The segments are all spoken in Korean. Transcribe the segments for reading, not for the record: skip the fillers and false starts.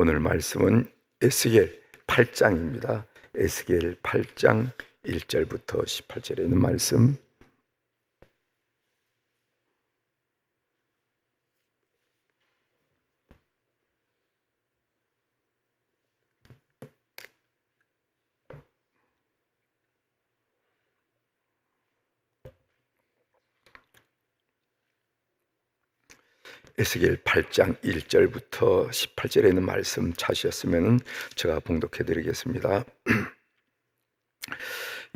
오늘 말씀은 에스겔 8장입니다. 에스겔 8장 1절부터 18절에 있는 말씀. 에스겔 8장 1절부터 18절에 있는 말씀 찾으셨으면 제가 봉독해 드리겠습니다.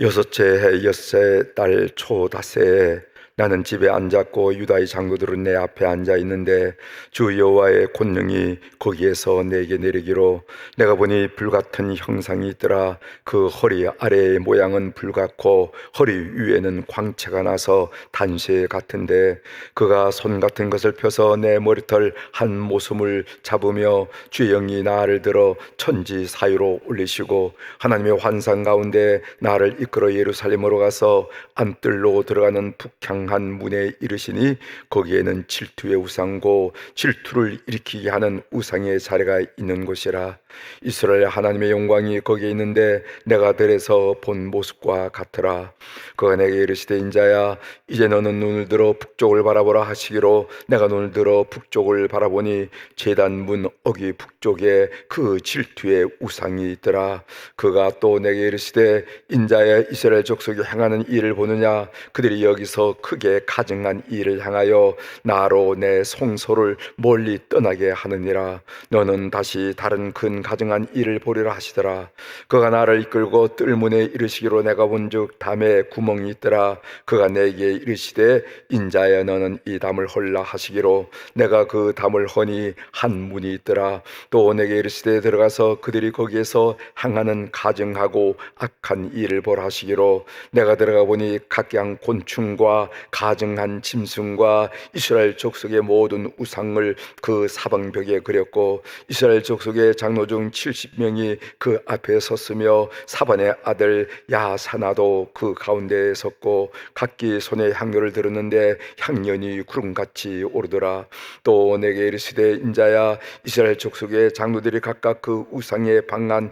여섯째 해 엿새 달 초닷새에 나는 집에 앉았고 유다의 장로들은 내 앞에 앉아 있는데 주 여호와의 권능이 거기에서 내게 내리기로 내가 보니 불같은 형상이 있더라. 그 허리 아래의 모양은 불같고 허리 위에는 광채가 나서 단쇠 같은데 그가 손 같은 것을 펴서 내 머리털 한 모숨을 잡으며 주의 영이 나를 들어 천지 사이로 올리시고 하나님의 환상 가운데 나를 이끌어 예루살렘으로 가서 안뜰로 들어가는 북향 한 문에 이르시니 거기에는 질투의 우상고 질투를 일으키게 하는 우상의 자리가 있는 곳이라. 이스라엘 하나님의 영광이 거기에 있는데 내가 들에서 본 모습과 같으라. 그가 내게 이르시되 인자야 이제 너는 눈을 들어 북쪽을 바라보라 하시기로 내가 눈을 들어 북쪽을 바라보니 제단 문 어기 북쪽에 그 질투의 우상이 있더라. 그가 또 내게 이르시되 인자야 이스라엘 족속이 행하는 일을 보느냐. 그들이 여기서 크게 가증한 일을 향하여 나로 내 성소를 멀리 떠나게 하느니라. 너는 다시 다른 큰 가증한 일을 보리라 하시더라. 그가 나를 이끌고 뜰문에 이르시기로 내가 본즉 담에 구멍이 있더라. 그가 내게 이르시되 인자야 너는 이 담을 헐라 하시기로 내가 그 담을 허니 한 문이 있더라. 또 내게 이르시되 들어가서 그들이 거기에서 행하는 가증하고 악한 일을 보라 하시기로 내가 들어가 보니 각양 곤충과 가증한 짐승과 이스라엘 족속의 모든 우상을 그 사방벽에 그렸고 이스라엘 족속의 장로 중 70명이 그 앞에 섰으며 사반의 아들 야사나도 그 가운데에 섰고 각기 손에 향료를 들었는데 향연이 구름같이 오르더라. 또 내게 이르시되 인자야 이스라엘 족속의 장로들이 각각 그 우상의 방한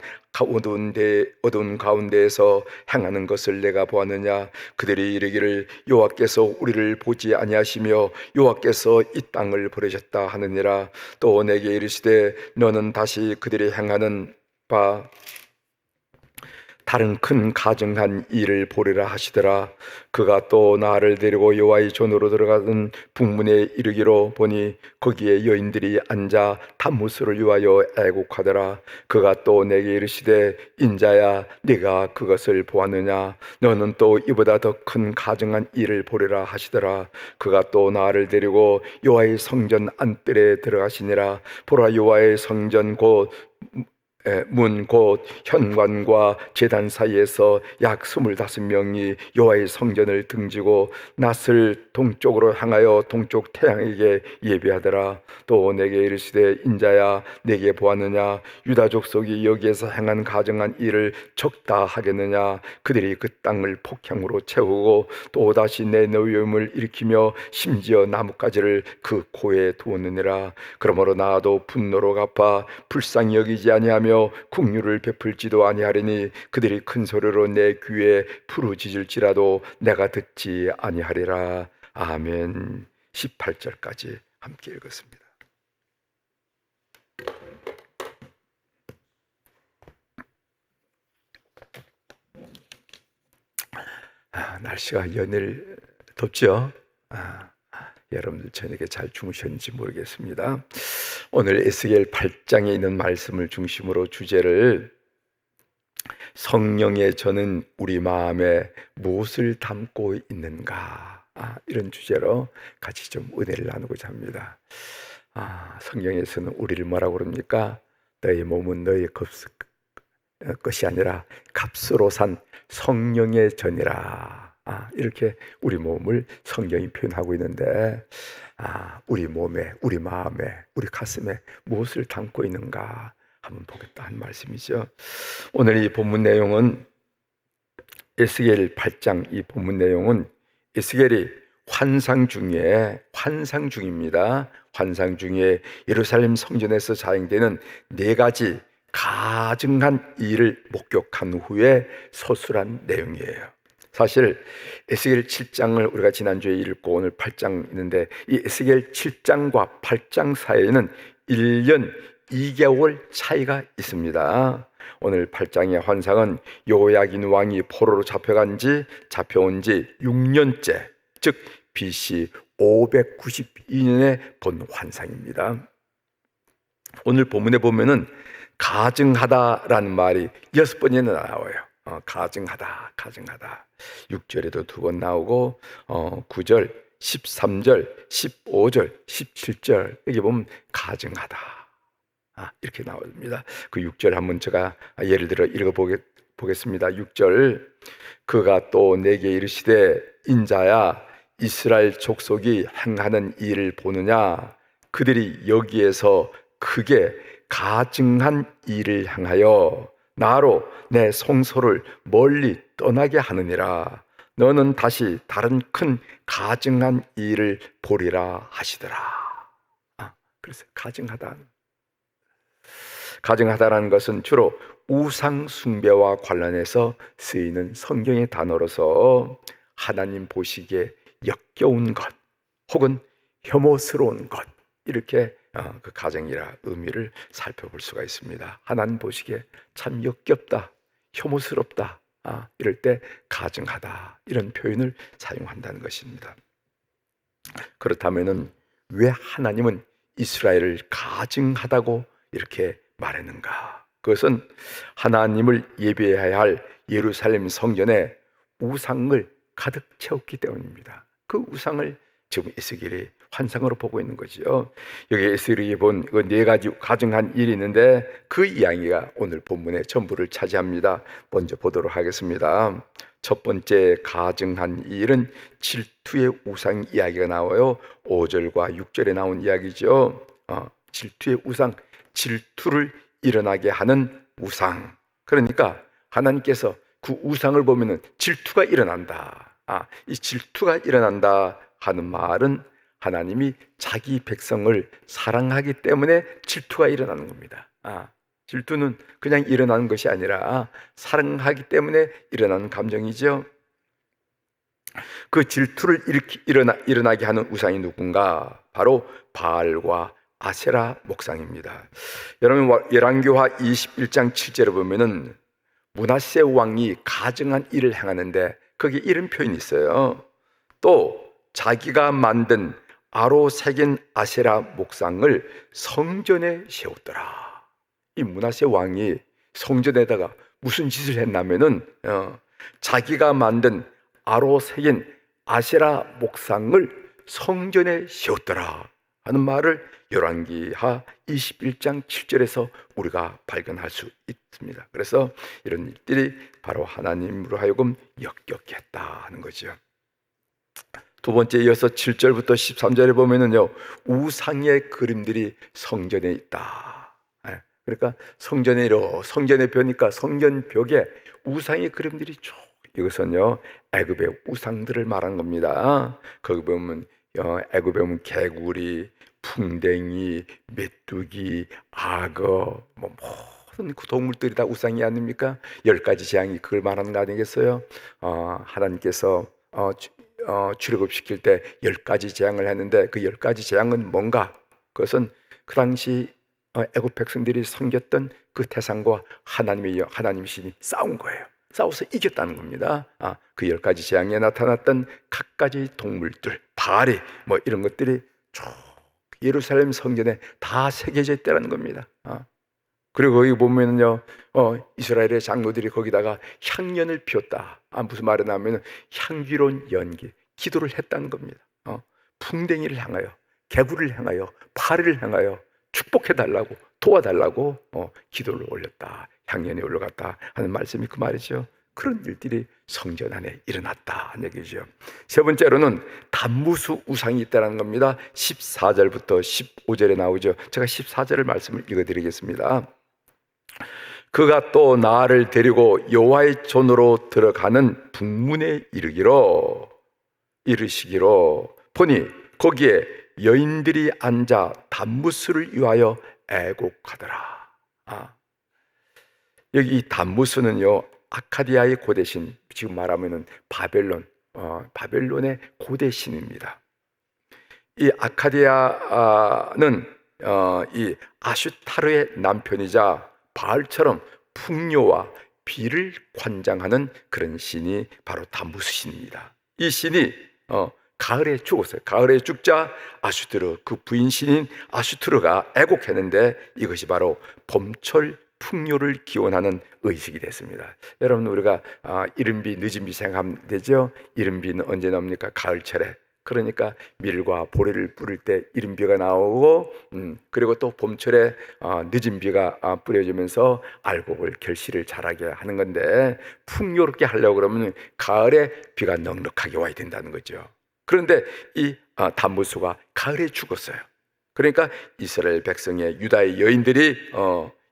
어두운 가운데에서 행하는 것을 내가 보았느냐. 그들이 이르기를 여호와께서 우리를 보지 아니하시며 여호와께서 이 땅을 버리셨다 하느니라. 또 내게 이르시되 너는 다시 그들이 행하는 바 다른 큰 가증한 일을 보리라 하시더라. 그가 또 나를 데리고 여호와의 전으로 들어가던 북문에 이르기로 보니 거기에 여인들이 앉아 단무스를 위하여 애곡하더라. 그가 또 내게 이르시되 인자야 네가 그것을 보았느냐. 너는 또 이보다 더 큰 가증한 일을 보리라 하시더라. 그가 또 나를 데리고 여호와의 성전 안뜰에 들어가시니라. 보라 여호와의 성전 문 곧 현관과 제단 사이에서 약 25명이 여호와의 성전을 등지고 낯을 동쪽으로 향하여 동쪽 태양에게 예배하더라. 또 내게 이르시되 인자야 내게 보았느냐. 유다 족속이 여기에서 행한 가증한 일을 적다 하겠느냐. 그들이 그 땅을 폭향으로 채우고 또다시 내 노염을 일으키며 심지어 나뭇가지를 그 코에 두었느니라. 그러므로 나도 분노로 갚아 불쌍히 여기지 아니하며 긍휼을 베풀지도 아니하리니 그들이 큰 소리로 내 귀에 부르짖을지라도 내가 듣지 아니하리라. 아멘. 18절까지 함께 읽었습니다. 날씨가 연일 덥죠? 여러분들 저녁에 잘 주무셨는지 모르겠습니다. 오늘 에스겔 8장에 있는 말씀을 중심으로 주제를 성령의 저는 우리 마음에 무엇을 담고 있는가, 이런 주제로 같이 좀 은혜를 나누고자 합니다. 성경에서는 우리를 뭐라고 그럽니까? 너의 몸은 너의 것이 아니라 값으로 산 성령의 전이라. 이렇게 우리 몸을 성경이 표현하고 있는데 우리 몸에, 우리 마음에, 우리 가슴에 무엇을 담고 있는가 한번 보겠다 한 말씀이죠. 오늘 이 본문 내용은 에스겔 8장 이 본문 내용은 에스겔이 환상 중입니다. 환상 중에 예루살렘 성전에서 자행되는 네 가지 가증한 일을 목격한 후에 서술한 내용이에요. 사실 에스겔 7장을 우리가 지난주에 읽고 오늘 8장 있는데, 이 에스겔 7장과 8장 사이에는 1년 2개월 차이가 있습니다. 오늘 8장의 환상은 요야긴 왕이 포로로 잡혀온 지 6년째, 즉 BC 592년에 본 환상입니다. 오늘 본문에 보면은 가증하다라는 말이 6번이나 나와요. 가증하다. 6절에도 2번 나오고 9절, 13절, 15절, 17절 여기 보면 가증하다 이렇게 나옵니다. 그 6절 한번 제가 예를 들어 읽어보겠습니다. 6절, 그가 또 내게 이르시되 인자야, 이스라엘 족속이 행하는 일을 보느냐? 그들이 여기에서 크게 가증한 일을 향하여 나로 내 성소를 멀리 떠나게 하느니라. 너는 다시 다른 큰 가증한 일을 보리라 하시더라. 그래서 가증하다라는 것은 주로 우상 숭배와 관련해서 쓰이는 성경의 단어로서 하나님 보시기에 역겨운 것 혹은 혐오스러운 것, 이렇게 그 가정이라 의미를 살펴볼 수가 있습니다. 하나님 보시기에 참 역겹다, 혐오스럽다, 이럴 때 가증하다, 이런 표현을 사용한다는 것입니다. 그렇다면은 왜 하나님은 이스라엘을 가증하다고 이렇게 말했는가? 그것은 하나님을 예배해야 할 예루살렘 성전에 우상을 가득 채웠기 때문입니다. 그 우상을 지금 에스겔이 환상으로 보고 있는 거죠. 여기 에스겔이 본 그 네 가지 가증한 일이 있는데 그 이야기가 오늘 본문의 전부를 차지합니다. 먼저 보도록 하겠습니다. 첫 번째 가증한 일은 질투의 우상 이야기가 나와요. 5절과 6절에 나온 이야기죠. 질투의 우상, 질투를 일어나게 하는 우상. 그러니까 하나님께서 그 우상을 보면은 질투가 일어난다. 이 질투가 일어난다 하는 말은 하나님이 자기 백성을 사랑하기 때문에 질투가 일어나는 겁니다. 질투는 그냥 일어나는 것이 아니라 사랑하기 때문에 일어나는 감정이죠. 그 질투를 일어나게 하는 우상이 누군가? 바로 바알과 아세라 목상입니다. 여러분, 열왕기하 21장 7절에 보면은 므낫세 왕이 가증한 일을 행하는데 거기에 이런 표현이 있어요. 또 자기가 만든 아로 새긴 아세라 목상을 성전에 세웠더라. 이 므낫세 왕이 성전에다가 무슨 짓을 했냐면은 자기가 만든 아로 새긴 아세라 목상을 성전에 세웠더라 하는 말을 열왕기하 21장 7절에서 우리가 발견할 수 있습니다. 그래서 이런 일들이 바로 하나님으로 하여금 역겹게 했다 하는 거죠. 두 번째, 이어서 7절부터 13절에 보면은요, 우상의 그림들이 성전에 있다. 그러니까 성전에 벼니까 성전 벽에 우상의 그림들이 쭉, 이것은요 애굽의 우상들을 말하는 겁니다. 거기 보면 애굽에 보면 개구리, 풍뎅이, 메뚜기, 악어, 모든 그 동물들이 다 우상이 아닙니까? 10가지 재앙이 그걸 말하는 거 아니겠어요? 하나님께서 출애굽시킬 때 10가지 재앙을 했는데 그 10가지 재앙은 뭔가? 그것은 그 당시 애굽 백성들이 섬겼던 그 태산과 하나님이신이 싸운 거예요. 싸워서 이겼다는 겁니다. 그 10가지 재앙에 나타났던 각가지 동물들, 바알이 이런 것들이 쭉 예루살렘 성전에 다 새겨져 있다는 겁니다. 그리고 거기 보면은요, 이스라엘의 장로들이 거기다가 향연을 피웠다. 무슨 말이냐면 향기로운 연기, 기도를 했다는 겁니다. 풍뎅이를 향하여, 개구리를 향하여, 파리를 향하여 축복해달라고, 도와달라고 기도를 올렸다. 향연이 올라갔다 하는 말씀이 그 말이죠. 그런 일들이 성전 안에 일어났다 하는 얘기죠. 세 번째로는 단무수 우상이 있다는 겁니다. 14절부터 15절에 나오죠. 제가 14절을 말씀을 읽어드리겠습니다. 그가 또 나를 데리고 여호와의 존으로 들어가는 북문에 이르시기로 보니 거기에 여인들이 앉아 단무스를 위하여 애곡하더라. 여기 이 단무스는요, 아카디아의 고대신, 지금 말하면은 바벨론의 고대신입니다. 이 아카디아는 이 아슈타르의 남편이자 바알처럼 풍요와 비를 관장하는 그런 신이 바로 단무스 신입니다. 이 신이 가을에 죽었어요. 가을에 죽자 아슈트르, 그 부인 신인 아슈트르가 애곡했는데 이것이 바로 봄철 풍요를 기원하는 의식이 됐습니다. 여러분, 우리가 이른비 늦은비 생각하면 되죠. 이른비는 언제 나옵니까? 가을철에. 그러니까 밀과 보리를 뿌릴 때 이른비가 나오고, 그리고 또 봄철에 늦은 비가 뿌려지면서 알곡을 결실을 자라게 하는 건데, 풍요롭게 하려고 그러면 가을에 비가 넉넉하게 와야 된다는 거죠. 그런데 이 단무수가 가을에 죽었어요. 그러니까 이스라엘 백성의 유다의 여인들이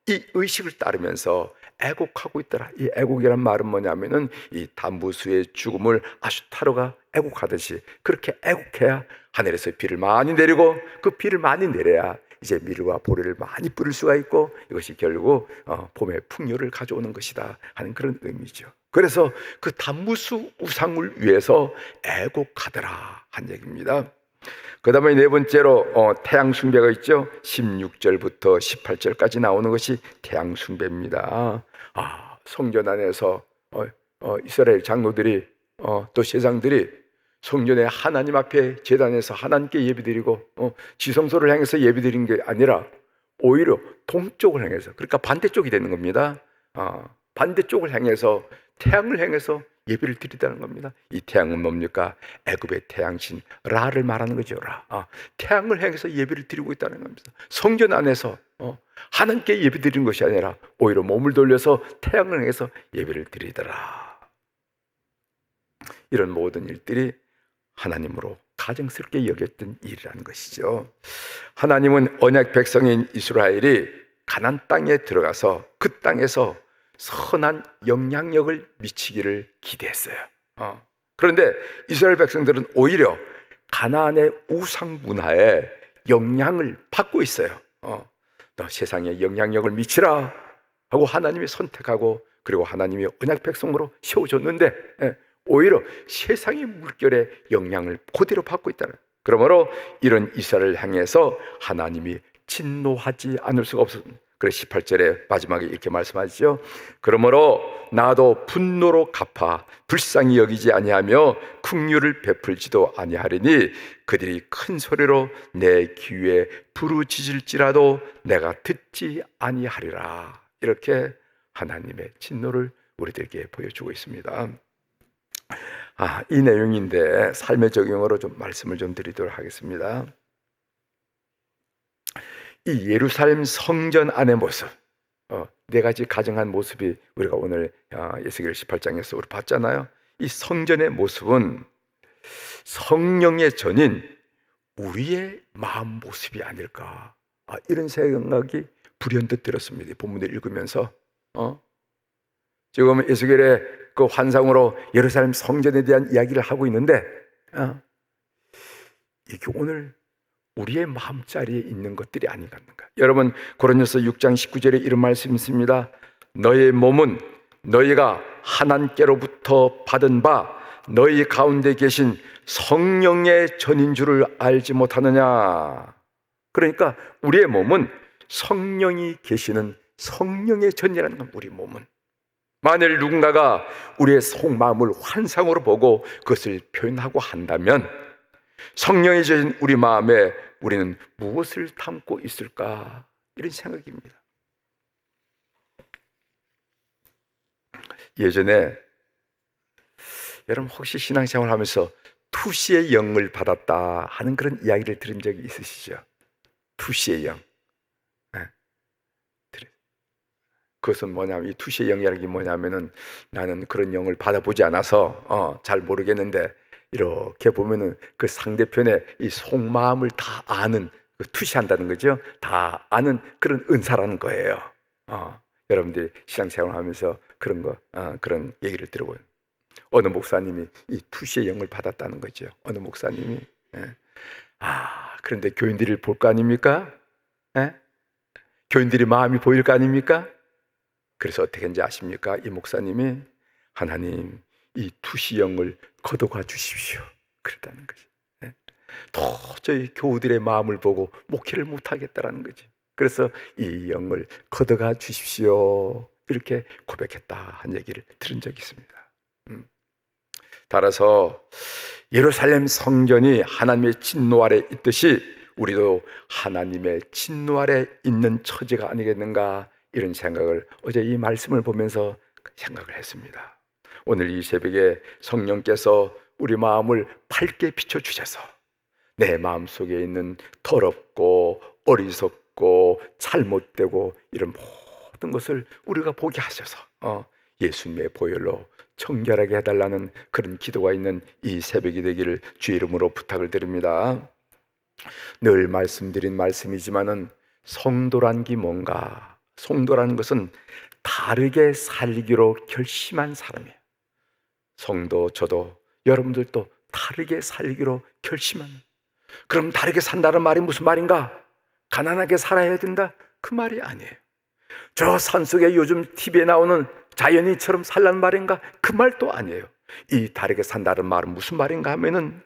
이 의식을 따르면서 애곡하고 있더라. 이 애곡이란 말은 뭐냐면은 이 단무수의 죽음을 아슈타로가 애곡하듯이 그렇게 애곡해야 하늘에서 비를 많이 내리고, 그 비를 많이 내려야 이제 밀과 보리를 많이 뿌릴 수가 있고, 이것이 결국 봄의 풍요를 가져오는 것이다 하는 그런 의미죠. 그래서 그 단무수 우상을 위해서 애곡하더라 한 얘기입니다. 그 다음에 네 번째로 태양 숭배가 있죠. 16절부터 18절까지 나오는 것이 태양 숭배입니다. 성전 안에서 이스라엘 장로들이 또 제사장들이 성전에 하나님 앞에 제단에서 하나님께 예배드리고 지성소를 향해서 예배드린 게 아니라 오히려 동쪽을 향해서, 그러니까 반대쪽이 되는 겁니다. 반대쪽을 향해서, 태양을 향해서 예배를 드리다는 겁니다. 이 태양은 뭡니까? 애굽의 태양신 라를 말하는 거죠. 라. 태양을 향해서 예배를 드리고 있다는 겁니다. 성전 안에서 하나님께 예배 드리는 것이 아니라 오히려 몸을 돌려서 태양을 향해서 예배를 드리더라. 이런 모든 일들이 하나님으로 가증스럽게 여겼던 일이라는 것이죠. 하나님은 언약 백성인 이스라엘이 가나안 땅에 들어가서 그 땅에서 선한 영향력을 미치기를 기대했어요. 그런데 이스라엘 백성들은 오히려 가나안의 우상 문화에 영향을 받고 있어요. 너 세상에 영향력을 미치라 하고 하나님이 선택하고, 그리고 하나님이 언약 백성으로 세워줬는데 오히려 세상의 물결에 영향을 그대로 받고 있다는. 그러므로 이런 이스라엘을 향해서 하나님이 진노하지 않을 수가 없습니다. 그래서 18절에 마지막에 이렇게 말씀하시죠. 그러므로 나도 분노로 갚아 불쌍히 여기지 아니하며 긍휼을 베풀지도 아니하리니 그들이 큰 소리로 내 귀에 부르짖을지라도 내가 듣지 아니하리라. 이렇게 하나님의 진노를 우리들에게 보여주고 있습니다. 이 내용인데 삶의 적용으로 좀 말씀을 좀 드리도록 하겠습니다. 이 예루살렘 성전 안의 모습, 네 가지 가정한 모습이 우리가 오늘 에스겔 18장에서 우리 봤잖아요. 이 성전의 모습은 성령의 전인 우리의 마음 모습이 아닐까, 이런 생각이 불현듯 들었습니다. 본문을 읽으면서 지금 에스겔의 그 환상으로 예루살렘 성전에 대한 이야기를 하고 있는데 이게 오늘 우리의 마음자리에 있는 것들이 아닌가. 여러분, 고린도서 6장 19절에 이런 말씀이 있습니다. 너의 몸은 너희가 하나님께로부터 받은 바 너희 가운데 계신 성령의 전인 줄을 알지 못하느냐. 그러니까 우리의 몸은 성령이 계시는 성령의 전이라는 건, 우리 몸은. 만일 누군가가 우리의 속마음을 환상으로 보고 그것을 표현하고 한다면 성령이 주신 우리 마음에 우리는 무엇을 담고 있을까, 이런 생각입니다. 예전에 여러분 혹시 신앙생활 하면서 투시의 영을 받았다 하는 그런 이야기를 들은 적이 있으시죠? 투시의 영. 그것은 뭐냐면, 이 투시의 영이라는 게 뭐냐면은, 나는 그런 영을 받아보지 않아서 잘 모르겠는데 이렇게 보면은 그 상대편의 이 속마음을 다 아는, 투시한다는 거죠. 다 아는 그런 은사라는 거예요. 여러분들이 신앙생활 하면서 그런 얘기를 들어보요. 어느 목사님이 이 투시의 영을 받았다는 거죠. 어느 목사님이. 그런데 교인들이 볼 거 아닙니까? 에? 교인들이 마음이 보일 거 아닙니까? 그래서 어떻게 했는지 아십니까? 이 목사님이 하나님 이 투시형을 걷어가 주십시오 그랬다는 거죠. 예? 도저히 교우들의 마음을 보고 목회를 못하겠다라는 거죠. 그래서 이 영을 걷어가 주십시오 이렇게 고백했다 한 얘기를 들은 적이 있습니다. 따라서 예루살렘 성전이 하나님의 진노 아래 있듯이 우리도 하나님의 진노 아래 있는 처지가 아니겠는가, 이런 생각을 어제 이 말씀을 보면서 생각을 했습니다. 오늘 이 새벽에 성령께서 우리 마음을 밝게 비춰주셔서 내 마음속에 있는 더럽고 어리석고 잘못되고 이런 모든 것을 우리가 보게 하셔서 예수님의 보혈로 청결하게 해달라는 그런 기도가 있는 이 새벽이 되기를 주의 이름으로 부탁을 드립니다. 늘 말씀드린 말씀이지만은 성도란 게 뭔가? 성도라는 것은 다르게 살기로 결심한 사람이에요. 성도, 저도, 여러분들도 다르게 살기로 결심한. 그럼 다르게 산다는 말이 무슨 말인가? 가난하게 살아야 된다? 그 말이 아니에요. 저 산속에 요즘 TV에 나오는 자연인처럼 살라는 말인가? 그 말도 아니에요. 이 다르게 산다는 말은 무슨 말인가 하면은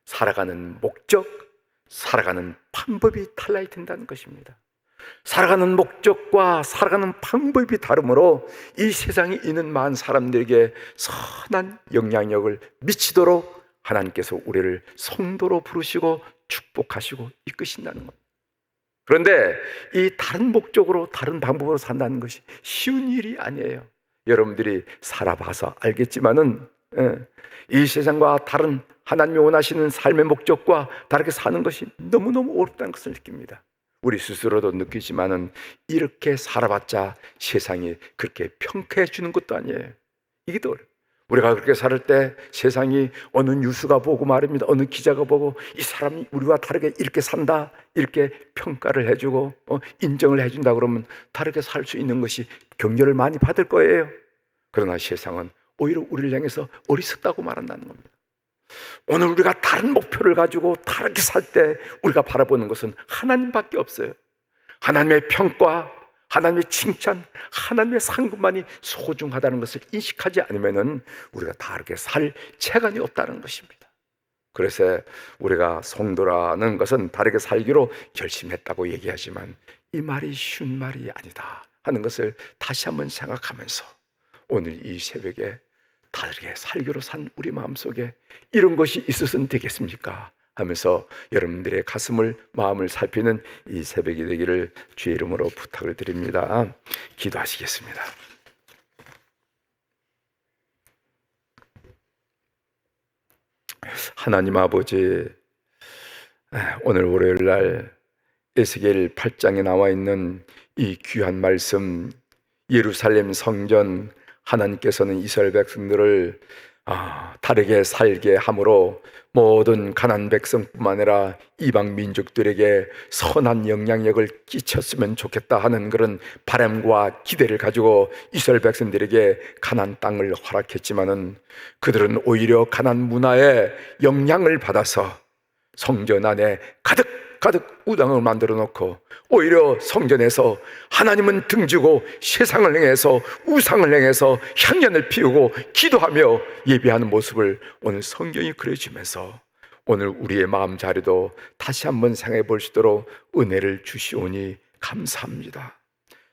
살아가는 목적, 살아가는 방법이 달라야 된다는 것입니다. 살아가는 목적과 살아가는 방법이 다르므로 이 세상에 있는 많은 사람들에게 선한 영향력을 미치도록 하나님께서 우리를 성도로 부르시고 축복하시고 이끄신다는 겁니다. 그런데 이 다른 목적으로 다른 방법으로 산다는 것이 쉬운 일이 아니에요. 여러분들이 살아봐서 알겠지만은 이 세상과 다른 하나님이 원하시는 삶의 목적과 다르게 사는 것이 너무너무 어렵다는 것을 느낍니다. 우리 스스로도 느끼지만은 이렇게 살아봤자 세상이 그렇게 평가해 주는 것도 아니에요. 이게 더 어려워요. 우리가 그렇게 살 때 세상이 어느 뉴스가 보고 말입니다. 어느 기자가 보고 이 사람이 우리와 다르게 이렇게 산다 이렇게 평가를 해주고 인정을 해준다 그러면 다르게 살 수 있는 것이 격려를 많이 받을 거예요. 그러나 세상은 오히려 우리를 향해서 어리석다고 말한다는 겁니다. 오늘 우리가 다른 목표를 가지고 다르게 살 때 우리가 바라보는 것은 하나님밖에 없어요. 하나님의 평가, 하나님의 칭찬, 하나님의 상급만이 소중하다는 것을 인식하지 않으면 우리가 다르게 살 체간이 없다는 것입니다. 그래서 우리가 성도라는 것은 다르게 살기로 결심했다고 얘기하지만 이 말이 쉬운 말이 아니다 하는 것을 다시 한번 생각하면서 오늘 이 새벽에 다르게 살기로 산 우리 마음속에 이런 것이 있어서는 되겠습니까? 하면서 여러분들의 가슴을, 마음을 살피는 이 새벽이 되기를 주의 이름으로 부탁을 드립니다. 기도하시겠습니다. 하나님 아버지, 오늘 월요일 날 에스겔 8장에 나와 있는 이 귀한 말씀, 예루살렘 성전, 하나님께서는 이스라엘 백성들을 다르게 살게 함으로 모든 가나안 백성뿐만 아니라 이방 민족들에게 선한 영향력을 끼쳤으면 좋겠다 하는 그런 바람과 기대를 가지고 이스라엘 백성들에게 가나안 땅을 허락했지만은 그들은 오히려 가나안 문화의 영향을 받아서 성전 안에 가득 우상을 만들어 놓고 오히려 성전에서 하나님은 등지고 세상을 향해서 우상을 향해서 향연을 피우고 기도하며 예배하는 모습을 오늘 성경이 그려주면서 오늘 우리의 마음자리도 다시 한번 생각해 볼 수 있도록 은혜를 주시오니 감사합니다.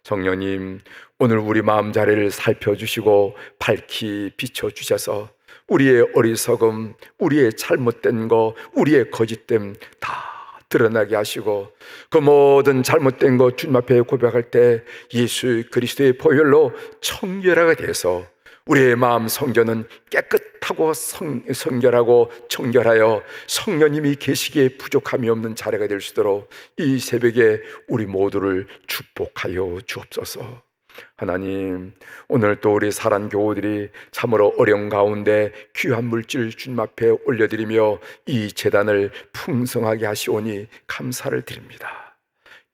성령님, 오늘 우리 마음자리를 살펴주시고 밝히 비춰주셔서 우리의 어리석음, 우리의 잘못된 거, 우리의 거짓됨 다 드러나게 하시고 그 모든 잘못된 것 주님 앞에 고백할 때 예수 그리스도의 보혈로 청결하게 돼서 우리의 마음 성전은 깨끗하고 성결하고 청결하여 성령님이 계시기에 부족함이 없는 자리가 될 수 있도록 이 새벽에 우리 모두를 축복하여 주옵소서. 하나님, 오늘 또 우리 사랑 교우들이 참으로 어려운 가운데 귀한 물질 주님 앞에 올려드리며 이 제단을 풍성하게 하시오니 감사를 드립니다.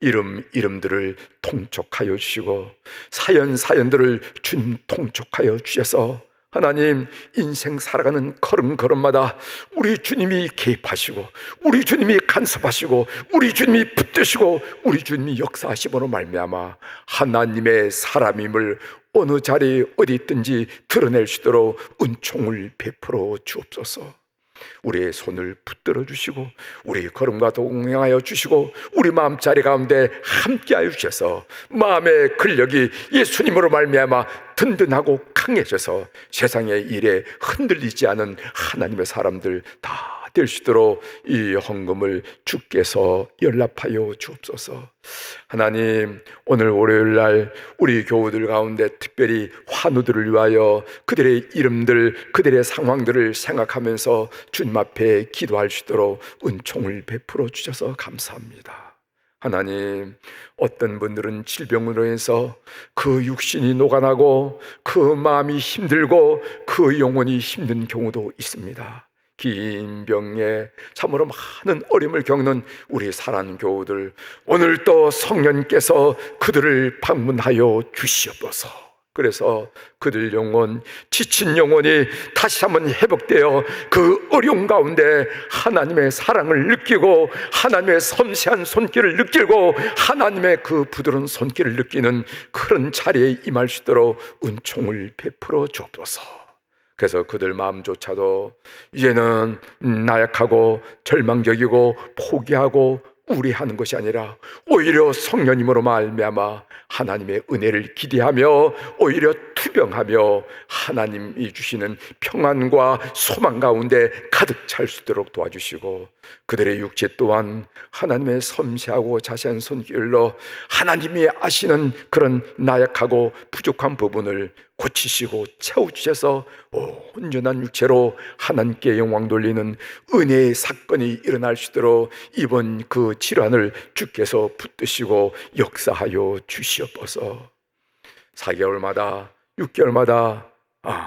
이름들을 통촉하여 주시고 사연들을 주님 통촉하여 주셔서 하나님, 인생 살아가는 걸음걸음마다 우리 주님이 개입하시고, 우리 주님이 간섭하시고, 우리 주님이 붙드시고, 우리 주님이 역사하심으로 말미암아 하나님의 사람임을 어느 자리 어디 있든지 드러낼 수 있도록 은총을 베풀어 주옵소서. 우리의 손을 붙들어 주시고, 우리의 걸음과 동행하여 주시고, 우리 마음자리 가운데 함께하여 주셔서 마음의 근력이 예수님으로 말미암아 든든하고 강해져서 세상의 일에 흔들리지 않은 하나님의 사람들 다 될 수 있도록 이 헌금을 주께서 연락하여 주옵소서. 하나님, 오늘 월요일날 우리 교우들 가운데 특별히 환우들을 위하여 그들의 이름들, 그들의 상황들을 생각하면서 주님 앞에 기도할 수 있도록 은총을 베풀어 주셔서 감사합니다. 하나님, 어떤 분들은 질병으로 해서 그 육신이 녹아나고 그 마음이 힘들고 그 영혼이 힘든 경우도 있습니다. 긴 병에 참으로 많은 어려움을 겪는 우리 사랑하는 교우들, 오늘 또 성령께서 그들을 방문하여 주시옵소서. 그래서 그들 영혼, 지친 영혼이 다시 한번 회복되어 그 어려움 가운데 하나님의 사랑을 느끼고 하나님의 섬세한 손길을 느끼고 하나님의 그 부드러운 손길을 느끼는 그런 자리에 임할 수 있도록 은총을 베풀어 주옵소서. 그래서 그들 마음조차도 이제는 나약하고 절망적이고 포기하고 우려하는 것이 아니라 오히려 성령님으로 말미암아 하나님의 은혜를 기대하며 오히려 투병하며 하나님이 주시는 평안과 소망 가운데 가득 찰 수 있도록 도와주시고, 그들의 육체 또한 하나님의 섬세하고 자세한 손길로 하나님이 아시는 그런 나약하고 부족한 부분을 고치시고 채워주셔서 온전한 육체로 하나님께 영광 돌리는 은혜의 사건이 일어날 수 있도록 이번 그 질환을 주께서 붙드시고 역사하여 주시옵소서. 4개월마다 6개월마다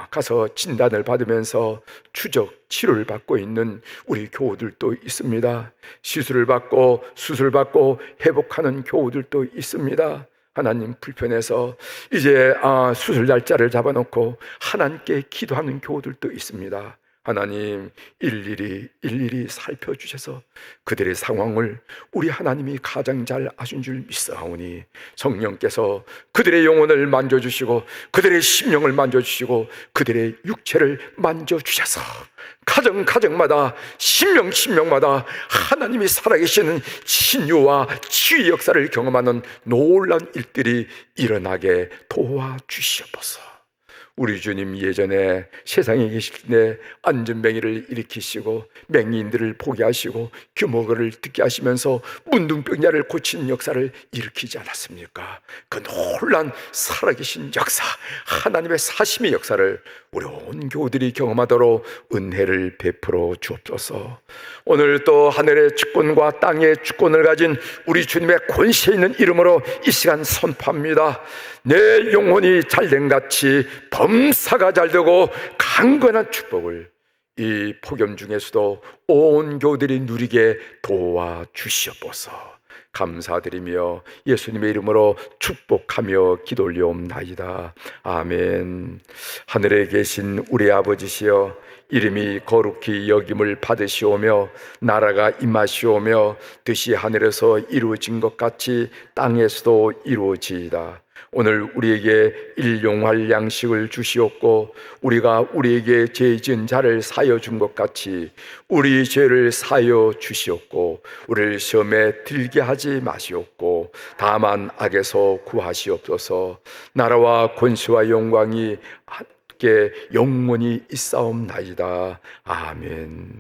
가서 진단을 받으면서 추적 치료를 받고 있는 우리 교우들도 있습니다. 시술을 받고 수술받고 회복하는 교우들도 있습니다. 하나님, 불편해서 이제 수술 날짜를 잡아놓고 하나님께 기도하는 교우들도 있습니다. 하나님, 일일이 살펴주셔서 그들의 상황을 우리 하나님이 가장 잘 아신 줄 믿사오니 성령께서 그들의 영혼을 만져주시고 그들의 심령을 만져주시고 그들의 육체를 만져주셔서 가정마다 심령마다 하나님이 살아계시는 신유와 치유의 역사를 경험하는 놀라운 일들이 일어나게 도와주시옵소서. 우리 주님 예전에 세상에 계실 때 안전뱅이를 일으키시고 맹인들을 보게 하시고 규모를 듣게 하시면서 문둥병자를 고치는 역사를 일으키지 않았습니까? 그 놀란 살아계신 역사, 하나님의 사심의 역사를 우리 온 교우들이 경험하도록 은혜를 베풀어 주옵소서. 오늘 또 하늘의 주권과 땅의 주권을 가진 우리 주님의 권세 있는 이름으로 이 시간 선포합니다. 내 영혼이 잘된같이 범사가 잘되고 강건한 축복을 이 폭염 중에서도 온 교우들이 누리게 도와주시옵소서. 감사드리며 예수님의 이름으로 축복하며 기도 올려옵나이다. 아멘. 하늘에 계신 우리 아버지시여, 이름이 거룩히 여김을 받으시오며 나라가 임하시오며 뜻이 하늘에서 이루어진 것 같이 땅에서도 이루어지이다. 오늘 우리에게 일용할 양식을 주시옵고 우리가 우리에게 죄 지은 자를 사여 준 것 같이 우리 죄를 사여 주시옵고 우리를 시험에 들게 하지 마시옵고 다만 악에서 구하시옵소서. 나라와 권세와 영광이 함께 영원히 있사옵나이다. 아멘.